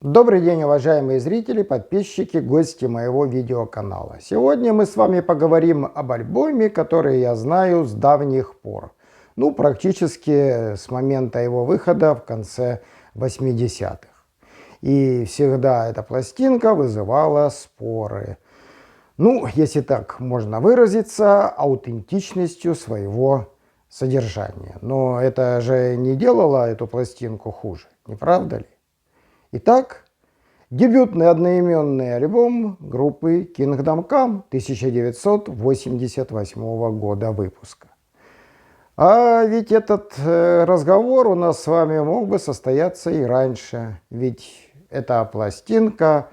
Добрый день, уважаемые зрители, подписчики, гости моего видеоканала. Сегодня мы с вами поговорим об альбоме, который я знаю с давних пор. Практически с момента его выхода в конце 80-х. И всегда эта пластинка вызывала споры. Если так можно выразиться, аутентичностью своего содержания. Но это же не делало эту пластинку хуже, не правда ли? Итак, дебютный одноименный альбом группы Kingdom Come 1988 года выпуска. А ведь этот разговор у нас с вами мог бы состояться и раньше, ведь эта пластинка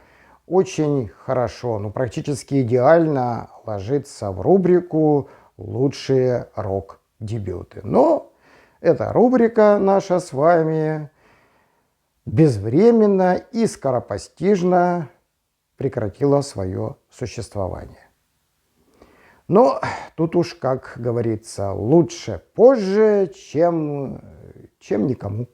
очень хорошо, практически идеально ложится в рубрику «Лучшие рок-дебюты». Но эта рубрика наша с вами безвременно и скоропостижно прекратила свое существование. Но тут уж, как говорится, лучше позже, чем никому.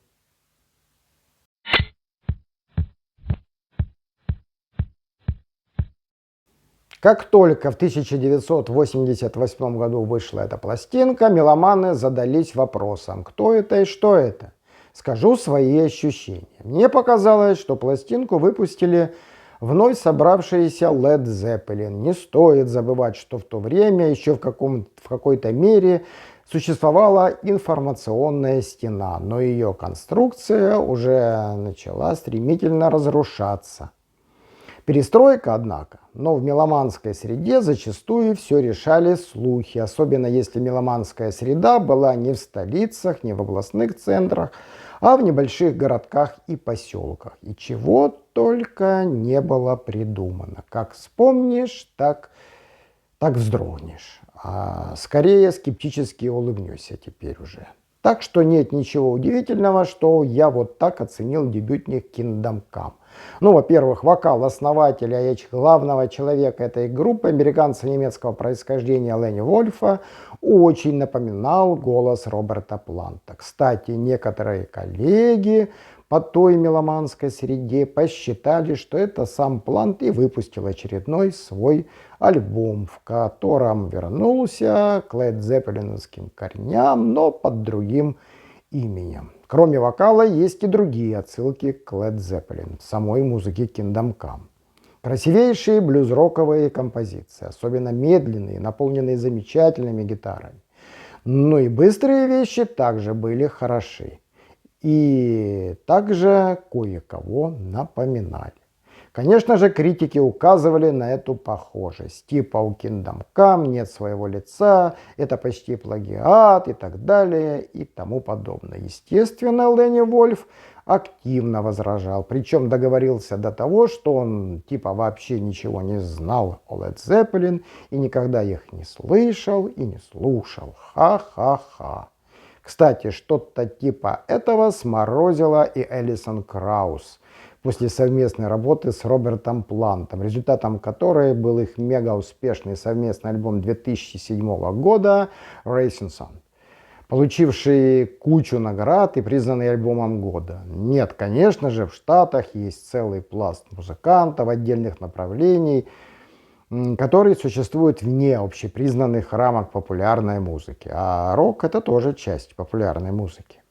Как только в 1988 году вышла эта пластинка, меломаны задались вопросом, кто это и что это. Скажу свои ощущения. Мне показалось, что пластинку выпустили вновь собравшиеся Led Zeppelin. Не стоит забывать, что в то время еще в какой-то мере существовала информационная стена, но ее конструкция уже начала стремительно разрушаться. Перестройка, однако, но в меломанской среде зачастую все решали слухи, особенно если меломанская среда была не в столицах, не в областных центрах, а в небольших городках и поселках. И чего только не было придумано. Как вспомнишь, так вздрогнешь. А скорее скептически улыбнешься теперь уже. Так что нет ничего удивительного, что я вот так оценил дебютник Kingdom Come. Во-первых, вокал основателя и главного человека этой группы, американца немецкого происхождения Ленни Вольфа, очень напоминал голос Роберта Планта. Кстати, некоторые коллеги по той меломанской среде посчитали, что это сам Плант и выпустил очередной свой альбом, в котором вернулся к лед-зеппелиновским корням, но под другим именем. Кроме вокала есть и другие отсылки к Led Zeppelin в самой музыке Kingdom Come. Красивейшие блюз-роковые композиции, особенно медленные, наполненные замечательными гитарами. И быстрые вещи также были хороши. И также кое-кого напоминали. Конечно же, критики указывали на эту похожесть. Типа у Kingdom Come нет своего лица, это почти плагиат и так далее и тому подобное. Естественно, Ленни Вольф активно возражал, причем договорился до того, что он вообще ничего не знал о Led Zeppelin и никогда их не слышал и не слушал. Ха-ха-ха. Кстати, что-то типа этого сморозила и Элисон Краус после совместной работы с Робертом Плантом, результатом которой был их мега-успешный совместный альбом 2007 года Racing Sun, получивший кучу наград и признанный альбомом года. Нет, конечно же, в Штатах есть целый пласт музыкантов отдельных направлений, которые существуют вне общепризнанных рамок популярной музыки. А рок — это тоже часть популярной музыки.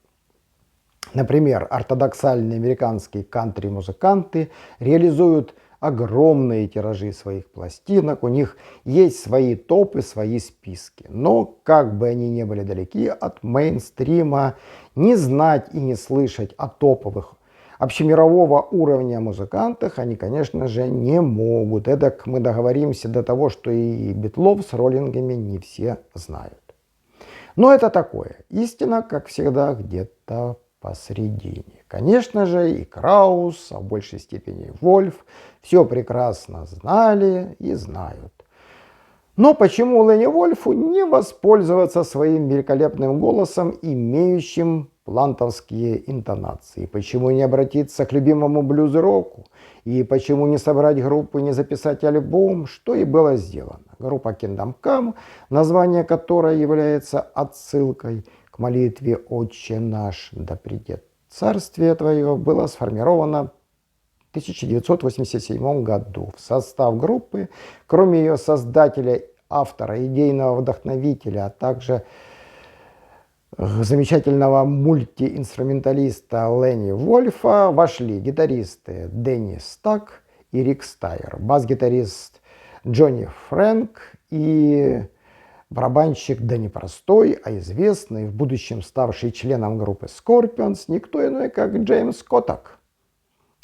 Например, ортодоксальные американские кантри-музыканты реализуют огромные тиражи своих пластинок, у них есть свои топы, свои списки. Но как бы они ни были далеки от мейнстрима, не знать и не слышать о топовых общемирового уровня музыкантах они, конечно же, не могут. Эдак мы договоримся до того, что и Битлов с роллингами не все знают. Но это такое. Истина, как всегда, где-то посредине. Конечно же, и Краус, а в большей степени и Вольф, все прекрасно знали и знают. Но почему Ленни Вольфу не воспользоваться своим великолепным голосом, имеющим плантовские интонации? Почему не обратиться к любимому блюз-року? И почему не собрать группу и не записать альбом, что и было сделано? Группа Kingdom Come, название которой является отсылкой к молитве «Отче наш, да придет царствие твое», была сформирована в 1987 году. В состав группы, кроме ее создателя, автора, идейного вдохновителя, а также замечательного мультиинструменталиста Ленни Вольфа, вошли гитаристы Дэнни Стак и Рик Стайер, бас-гитарист Джонни Фрэнк и барабанщик, да не простой, а известный, в будущем ставший членом группы Scorpions, никто иной, как Джеймс Коттак.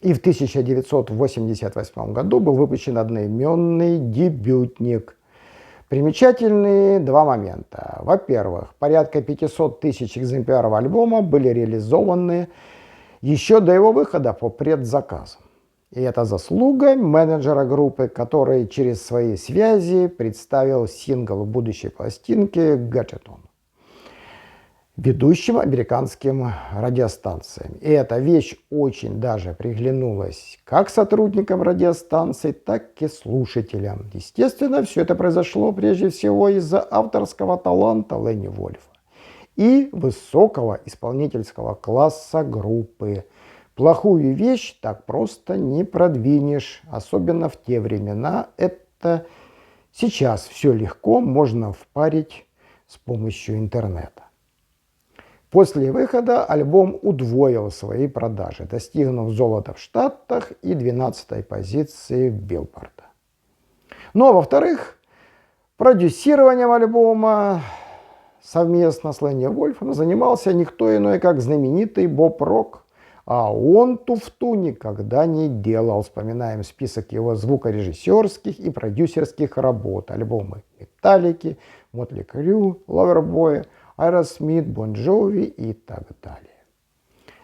И в 1988 году был выпущен одноименный дебютник. Примечательные два момента. Во-первых, порядка 500 тысяч экземпляров альбома были реализованы еще до его выхода по предзаказам. И это заслуга менеджера группы, который через свои связи представил сингл будущей пластинки Gadgeton ведущим американским радиостанциям. И эта вещь очень даже приглянулась как сотрудникам радиостанций, так и слушателям. Естественно, все это произошло прежде всего из-за авторского таланта Ленни Вольфа и высокого исполнительского класса группы. Плохую вещь так просто не продвинешь, особенно в те времена. Это сейчас все легко можно впарить с помощью интернета. После выхода альбом удвоил свои продажи, достигнув золота в Штатах и 12-й позиции в Билборде. Ну а во-вторых, продюсированием альбома совместно с Ленни Вольфом занимался никто иной, как знаменитый Боб Рок. А он туфту никогда не делал. Вспоминаем список его звукорежиссерских и продюсерских работ. Альбомы Металлики, Мотли Крю, Ловербоя, Аэросмит, Бон Джови и так далее.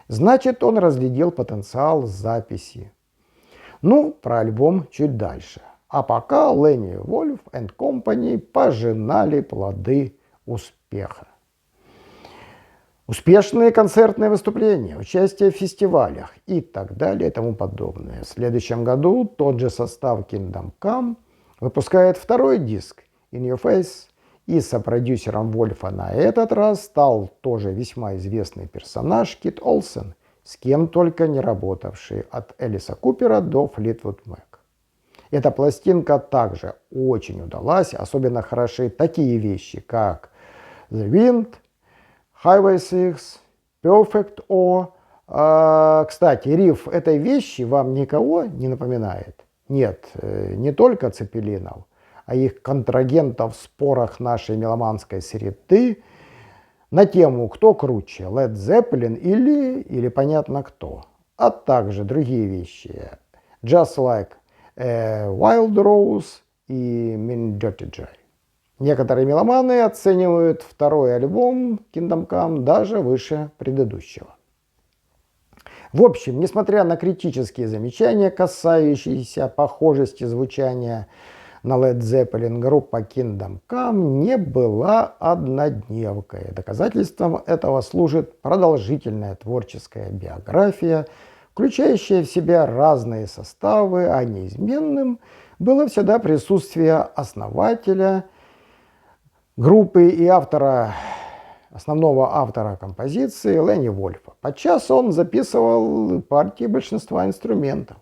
Значит, он разглядел потенциал записи. Ну, про альбом чуть дальше. А пока Ленни Вольф и Компани пожинали плоды успеха. Успешные концертные выступления, участие в фестивалях и так далее и тому подобное. В следующем году тот же состав Kingdom Come выпускает второй диск In Your Face, и сопродюсером Вольфа на этот раз стал тоже весьма известный персонаж Кит Олсен, с кем только не работавший от Элиса Купера до Флитвуд Мэк. Эта пластинка также очень удалась, особенно хороши такие вещи, как The Wind, Highway 6, Perfect O. Кстати, риф этой вещи вам никого не напоминает? Нет, не только Цепелинов, а их контрагентов в спорах нашей меломанской среды на тему «Кто круче, Led Zeppelin или понятно кто?», а также другие вещи «Just Like a Wild Rose» и «Mean Dirty J». Некоторые меломаны оценивают второй альбом Kingdom Come даже выше предыдущего. В общем, несмотря на критические замечания, касающиеся похожести звучания на Led Zeppelin, группа Kingdom Come не была однодневкой. Доказательством этого служит продолжительная творческая биография, включающая в себя разные составы, а неизменным было всегда присутствие основателя группы и основного автора композиции Ленни Вольфа. Подчас он записывал партии большинства инструментов.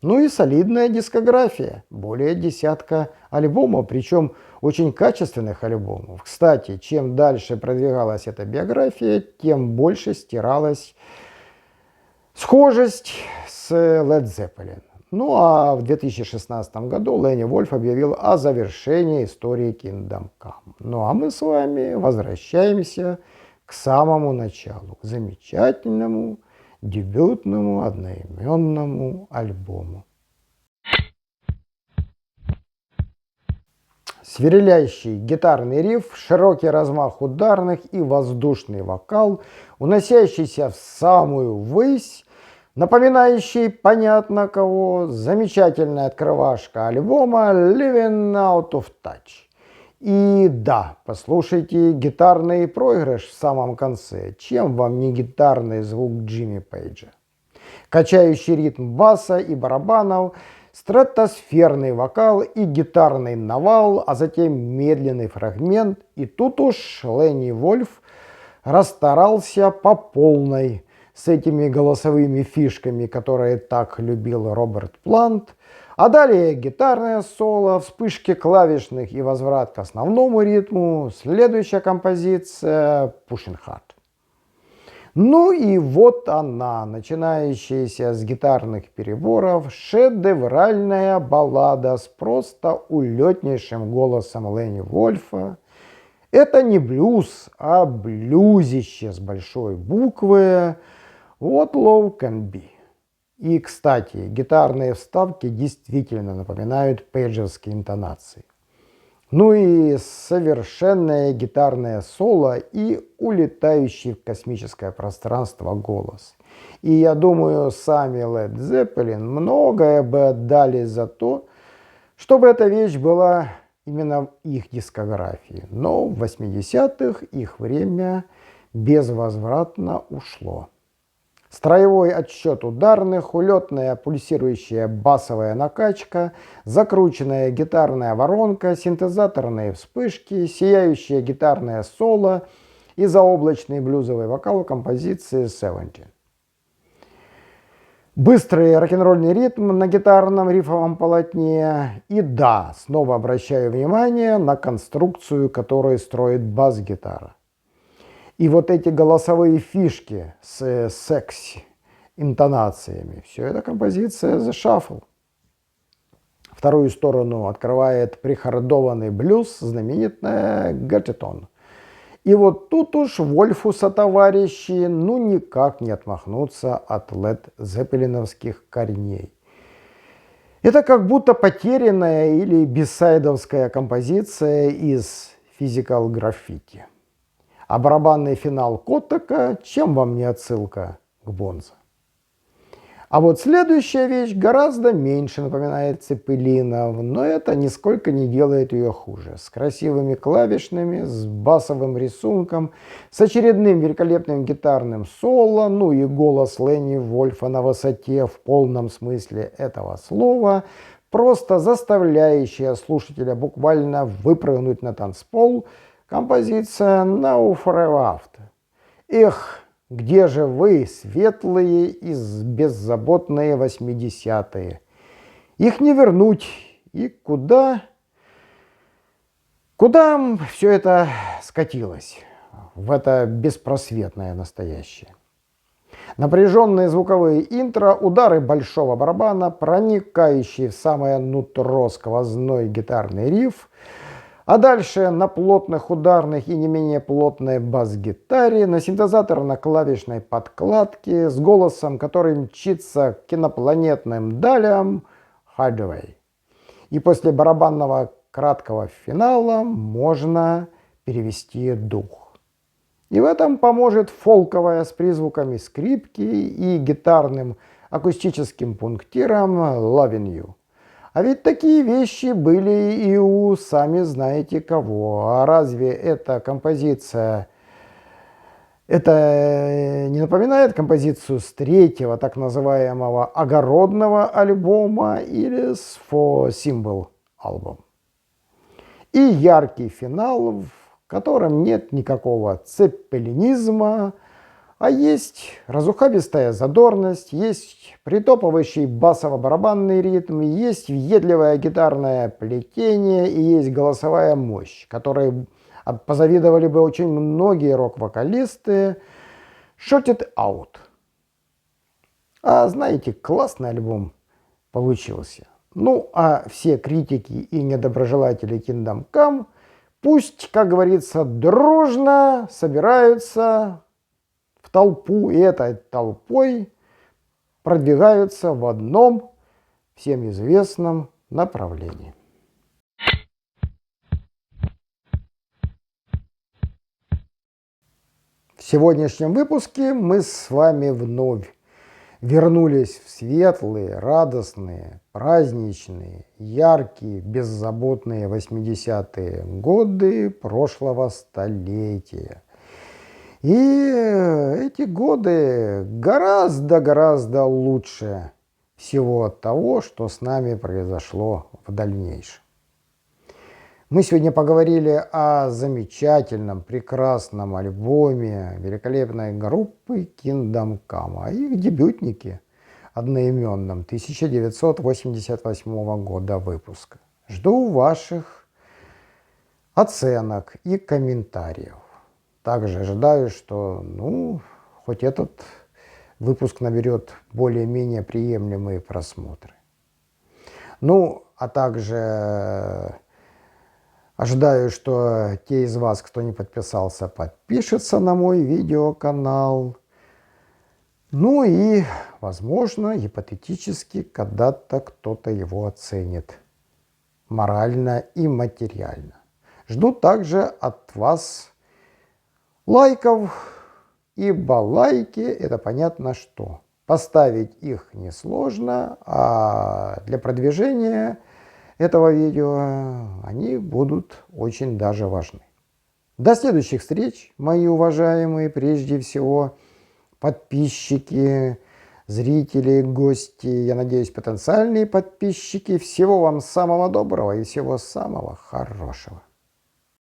Ну и солидная дискография, более десятка альбомов, причем очень качественных альбомов. Кстати, чем дальше продвигалась эта биография, тем больше стиралась схожесть с Led Zeppelin. Ну а в 2016 году Ленни Вольф объявил о завершении истории Kingdom Come. Ну а мы с вами возвращаемся к самому началу, к замечательному дебютному одноименному альбому. Свирелящий гитарный риф, широкий размах ударных и воздушный вокал, уносящийся в самую высь, напоминающий понятно кого, замечательная открывашка альбома Living Out of Touch. И да, послушайте гитарный проигрыш в самом конце. Чем вам не гитарный звук Джимми Пейджа? Качающий ритм баса и барабанов, стратосферный вокал и гитарный навал, а затем медленный фрагмент. И тут уж Ленни Вольф расстарался по полной. с этими голосовыми фишками, которые так любил Роберт Плант. А далее гитарное соло, вспышки клавишных и возврат к основному ритму. Следующая композиция «Pushing Hard». Ну и вот она, начинающаяся с гитарных переборов, шедевральная баллада с просто улетнейшим голосом Ленни Вольфа. Это не блюз, а блюзище с большой буквы «What Love Can Be». И, кстати, гитарные вставки действительно напоминают пейджерские интонации. Ну и совершенное гитарное соло и улетающий в космическое пространство голос. И я думаю, сами Led Zeppelin многое бы отдали за то, чтобы эта вещь была именно в их дискографии. Но в 80-х их время безвозвратно ушло. Строевой отсчет ударных, улетная пульсирующая басовая накачка, закрученная гитарная воронка, синтезаторные вспышки, сияющее гитарное соло и заоблачный блюзовый вокал в композиции «Seventeen». Быстрый рок-н-ролльный ритм на гитарном рифовом полотне. И да, снова обращаю внимание на конструкцию, которую строит бас-гитара. И вот эти голосовые фишки с секси-интонациями, все это композиция The Shuffle. Вторую сторону открывает прихардованный блюз, знаменитая Get It On. И вот тут уж Вольфу сотоварищи ну никак не отмахнуться от Led Zeppelin-овских корней. Это как будто потерянная или бисайдовская композиция из Physical Graffiti. А барабанный финал Коттека, чем вам не отсылка к Бонзо? А вот следующая вещь гораздо меньше напоминает Цеппелинов, но это нисколько не делает ее хуже. С красивыми клавишными, с басовым рисунком, с очередным великолепным гитарным соло, ну и голос Ленни Вольфа на высоте в полном смысле этого слова, просто заставляющая слушателя буквально выпрыгнуть на танцпол. Композиция «Now Forever After». Эх, где же вы, светлые и беззаботные 80-е? Их не вернуть. И куда все это скатилось? В это беспросветное настоящее. Напряженные звуковые интро, удары большого барабана, проникающий в самое нутро сквозной гитарный риф, а дальше на плотных ударных и не менее плотной бас-гитаре, на синтезаторно-клавишной подкладке с голосом, который мчится к инопланетным далям Hideaway. И после барабанного краткого финала можно перевести дух. И в этом поможет фолковая с призвуками скрипки и гитарным акустическим пунктиром Loving You. А ведь такие вещи были и у сами знаете кого. А разве эта композиция, это не напоминает композицию с третьего так называемого огородного альбома или с For Symbol альбом? И яркий финал, в котором нет никакого цеппелинизма, а есть разухабистая задорность, есть притопывающий басово-барабанный ритм, есть въедливое гитарное плетение и есть голосовая мощь, которой позавидовали бы очень многие рок-вокалисты. Shut It Out. А знаете, классный альбом получился. Ну, а все критики и недоброжелатели Kingdom Come пусть, как говорится, дружно собираются в толпу, и этой толпой продвигаются в одном всем известном направлении. В сегодняшнем выпуске мы с вами вновь вернулись в светлые, радостные, праздничные, яркие, беззаботные 80-е годы прошлого столетия. И эти годы гораздо лучше всего того, что с нами произошло в дальнейшем. Мы сегодня поговорили о замечательном, прекрасном альбоме великолепной группы Kingdom Come, о их дебютнике одноименном 1988 года выпуска. Жду ваших оценок и комментариев. Также ожидаю, что хоть этот выпуск наберет более-менее приемлемые просмотры. А также ожидаю, что те из вас, кто не подписался, подпишется на мой видеоканал. И, возможно, гипотетически, когда-то кто-то его оценит морально и материально. Жду также от вас лайков, ибо лайки – это понятно что. Поставить их несложно, а для продвижения этого видео они будут очень даже важны. До следующих встреч, мои уважаемые, прежде всего, подписчики, зрители, гости, я надеюсь, потенциальные подписчики. Всего вам самого доброго и всего самого хорошего.